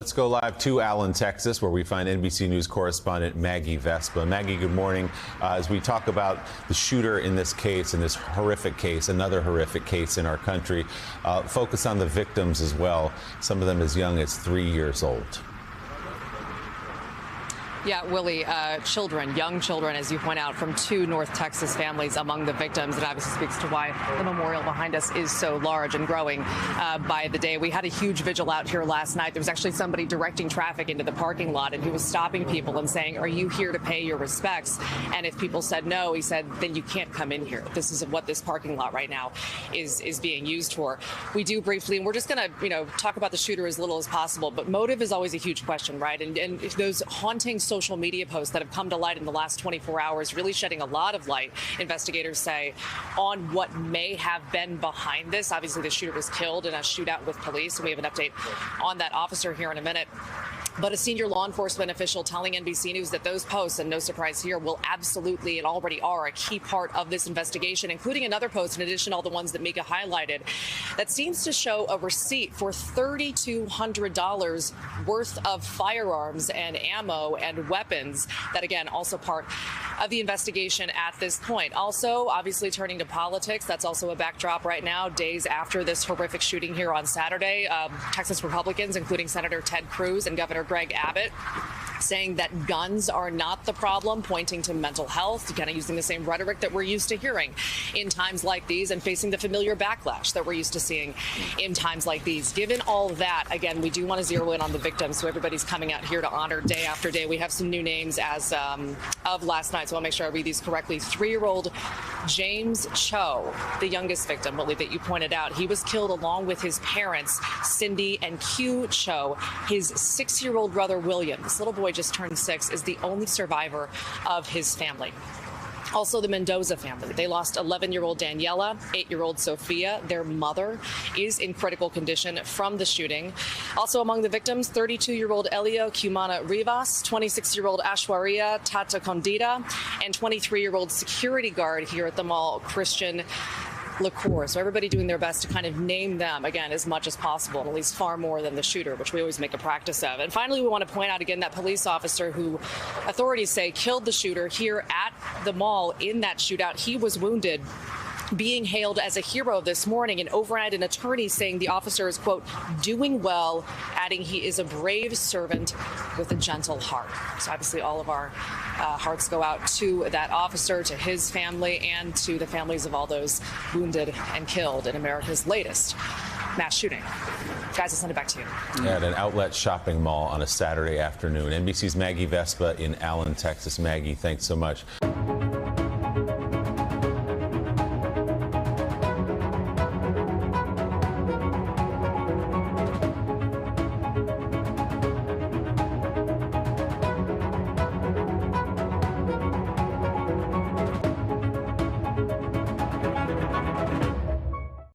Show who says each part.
Speaker 1: Let's go live to Allen, Texas, where we find NBC News correspondent Maggie Vespa. Maggie, good morning. As we talk about the shooter in this case, in this horrific case, another horrific case in our country, focus on the victims as well, some of them as young as 3 years old.
Speaker 2: Yeah, Willie, young children, as you point out, from two North Texas families among the victims. It obviously speaks to why the memorial behind us is so large and growing by the day. We had a huge vigil out here last night. There was actually somebody directing traffic into the parking lot, and he was stopping people and saying, "Are you here to pay your respects?" And if people said no, he said, "Then you can't come in here. This is what this parking lot right now is being used for." We do briefly, and we're just going to, talk about the shooter as little as possible. But motive is always a huge question, right? And those haunting social media posts that have come to light in the last 24 hours, really shedding a lot of light, investigators say, on what may have been behind this. Obviously, the shooter was killed in a shootout with police, and we have an update on that officer here in a minute. But a senior law enforcement official telling NBC News that those posts, and no surprise here, will absolutely and already are a key part of this investigation, including another post, in addition to all the ones that Mika highlighted, that seems to show a receipt for $3,200 worth of firearms and ammo and weapons. That, again, also part of the investigation at this point. Also, obviously, turning to politics, that's also a backdrop right now, days after this horrific shooting here on Saturday. Texas Republicans, including Senator Ted Cruz and Governor Greg Abbott, saying that guns are not the problem, pointing to mental health, kind of using the same rhetoric that we're used to hearing in times like these and facing the familiar backlash that we're used to seeing in times like these. Given all that, again, we do want to zero in on the victims, so everybody's coming out here to honor day after day. We have some new names as of last night, so I'll make sure I read these correctly. 3-year-old James Cho, the youngest victim, Willie, that you pointed out. He was killed along with his parents, Cindy and Q Cho. His 6-year-old brother, William, this little boy just turned 6, is the only survivor of his family. Also, the Mendoza family. They lost 11-year-old Daniela, 8-year-old Sophia. Their mother is in critical condition from the shooting. Also among the victims, 32-year-old Elio Cumana Rivas, 26-year-old Ashwaria Tata Condita, and 23-year-old security guard here at the mall, Christian LaCour. So everybody doing their best to kind of name them, again, as much as possible, and at least far more than the shooter, which we always make a practice of. And finally, we want to point out again that police officer who authorities say killed the shooter here at the mall in that shootout. He was wounded, being hailed as a hero this morning, and overnight an attorney saying the officer is, quote, doing well, adding he is a brave servant with a gentle heart. So obviously all of our hearts go out to that officer, to his family, and to the families of all those wounded and killed in America's latest mass shooting. Guys, I'll send it back to you.
Speaker 1: At an outlet shopping mall on a Saturday afternoon. NBC's Maggie Vespa in Allen, Texas. Maggie, thanks so much.